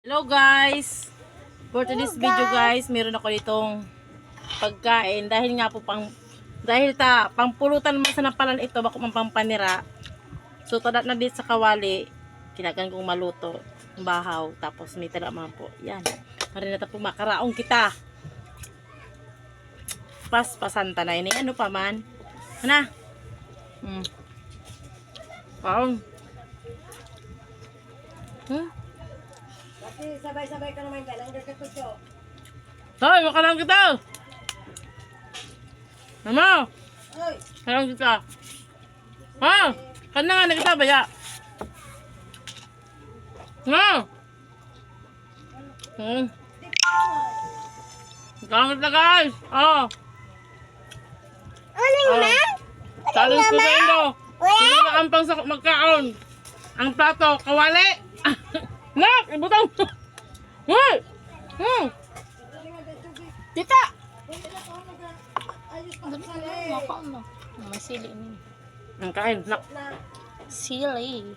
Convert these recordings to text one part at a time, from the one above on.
Hello guys! For today's video guys, meron ako ditong pagkain dahil nga po pangpulutan man sa napalan ito bako man pampanira. So tadat na dit sa kawali, kinagan kong maluto, bahaw, tapos may tala man po. Yan. Para na po makaraong kita. Pasanta na ini. Ano pa man? Ana? Paong. Kasi sabay-sabay ka naman dyan. Ang gagakutso. Hoy, makalang kita! Mama! Oy! Makalang kita! Ha? Kana nga na kita, baya! Ha? Gamit na guys! Oh! Ano Oh. Challenge ko sa inyo! Hindi na ampang sa magkaon! Ang plato, kawali! Nak! Ibutang! Hoy! Tita! May sili ni. Ang kain, nak! Sili.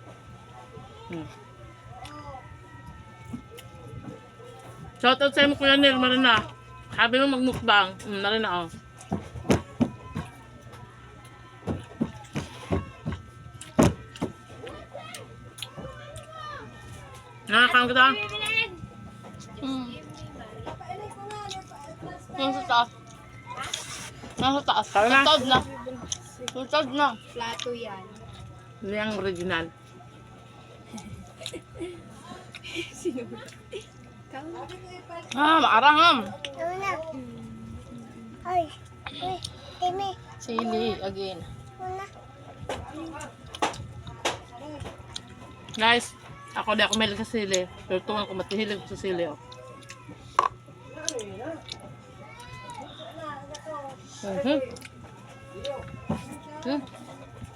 Shoutout sa iyo, Kuya Nel, marina. Sabi mo magmukbang. Marina, oh. Nakakain kita? Nasa taas. Nasa taas. Tara na. Tutod na. Tutod na. Plato yan. Hindi ang original. Maarang. Ay! Uy! Timi! Sili again. Una! Guys, ako di ako mahilig sa sili. Pero tungan ko matihilig ko sa sili, oh.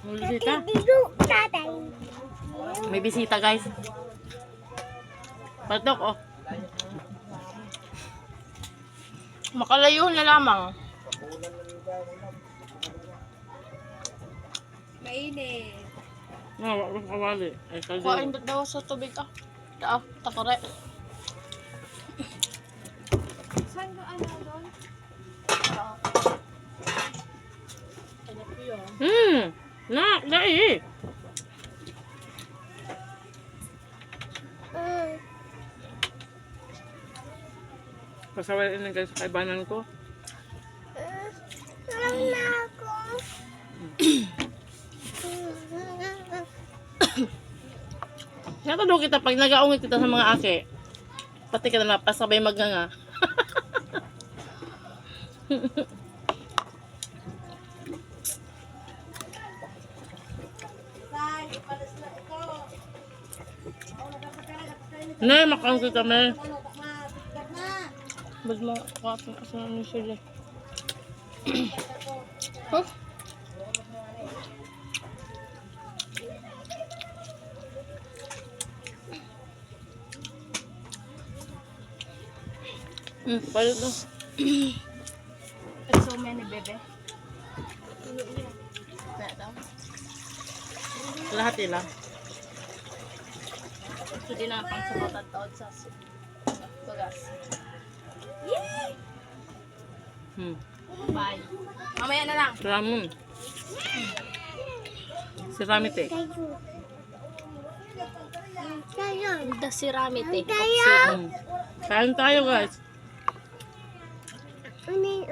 May bisita. Bidu! Tatay! May bisita, guys. Patok, oh. Makalayo na lamang. Mainit! Wala ko kawali. Ay, Kuhain kaldo. ba't daw sa tubig ah? Takore. Saan ka ano doon? Nak, dai. Pasawain na guys, kaibanan ko. Alam na ako! Natado kita pag nagaungit kita sa mga ake. Pati ka na pasabay maganga. Tay! Ipalas na ito! Ne, makaung kita me. Ano? Bigkat na! Ba't mo kapag asan mo sila? Huh? Pwede to. It's so many, bebe. Lahat nila. Hindi na pang sabutan taod sa bagas. Bye. Mamaya na lang. Ramon. Si Ramite. The siramite. Kain tayo guys. Hmm?